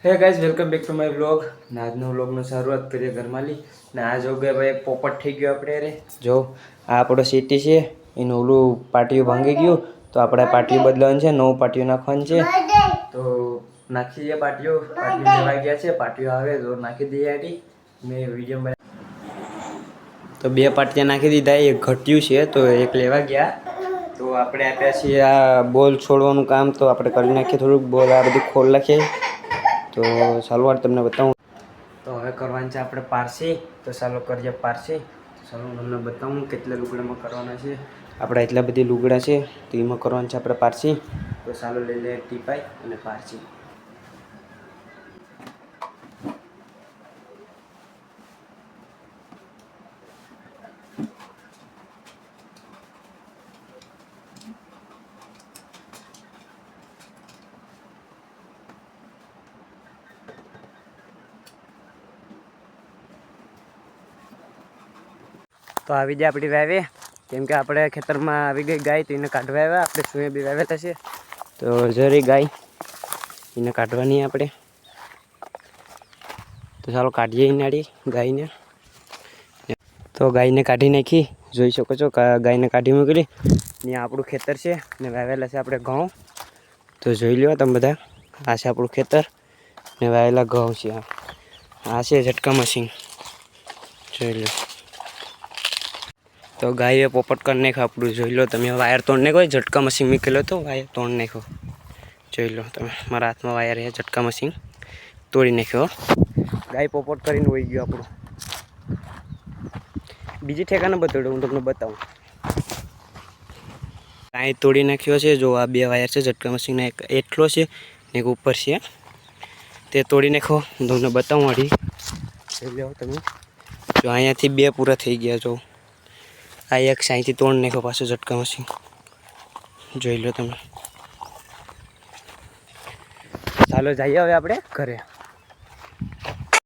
hey guys welcome back to my vlog ને આજનો વ્લોગનો શરૂઆત કરીએ ઘરમાંલી ને આ જો ગયા ભાઈ પોપટ થઈ ગયો આપણે રે જો આ આપણો સિટી છે એનું ઓલું પાટિયું ભાંગી ગયું તો આપણે પાટિયું બદલવાનું છે નવું પાટિયું નાખવાનું છે તો નાખી દઈએ પાટિયું લેવા ગયા છે પાટિયું આવે તો નાખી દઈએ આટી મેં વિડીયો તો બે પાટિયા નાખી દીધા એક ઘટ્યું છે તો એક લેવા ગયા તો આપણે આપ્યા છીએ આ બોલ છોડવાનું કામ તો આપણે કરી નાખીએ થોડુંક બોલ આ બધું ખોલ નાખીએ તો ચાલો વાર તમને બતાવું તો હવે કરવાનું છે આપણે પારસી તો ચાલો કરીએ પારસી ચાલો તમને બતાવું કેટલા લુગડામાં કરવાના છે આપણે એટલા બધી લુગડા છે તો એમાં કરવાનું છે આપણે પારસી તો ચાલો લઈ લઈએ ટીપાઈ અને પારસી તો આવી જાય આપણી વાવે કેમ કે આપણે ખેતરમાં આવી ગઈ ગાય તો એને કાઢવા આવ્યા આપણે સુએ બી વાવેલા છે તો જરી ગાય એને કાઢવાની આપણે તો ચાલો કાઢીએ નાડી ગાયને તો ગાયને કાઢી નાખી જોઈ શકો છો ગાયને કાઢી મૂકેલી ને આપણું ખેતર છે ને વાવેલા છે આપણે ઘઉં તો જોઈ લો તમે બધા આ છે આપણું ખેતર ને વાવેલા ઘઉં છે આ છે ઝટકા મશીન જોઈ લો તો ગાયે પોપટ કરી નાખો આપણું જોઈ લો તમે વાયર તોડ નાખો ઝટકા મશીન મૂકેલો તો વાયર તોડ નાખો જોઈ લો તમે મારા હાથમાં વાયર છે ઝટકા મશીન તોડી નાખ્યો ગાય પોપટ કરીને વહી ગયો આપણું બીજી ઠેકાને બતાડું હું તમને બતાવું ગાય તોડી નાખ્યો છે જો આ બે વાયર છે ઝટકા મશીન એક એટલો છે ને એક ઉપર છે તે તોડી નાખો હું તમને બતાવું અઢી જોઈ લો તમે જો અહીંયાથી બે પૂરા થઈ ગયા જો આ એક સાઈથી તોડ નાખો પાછું ઝટકા મશીન જોઈ લો તમે ચાલો જઈએ હવે આપણે ઘરે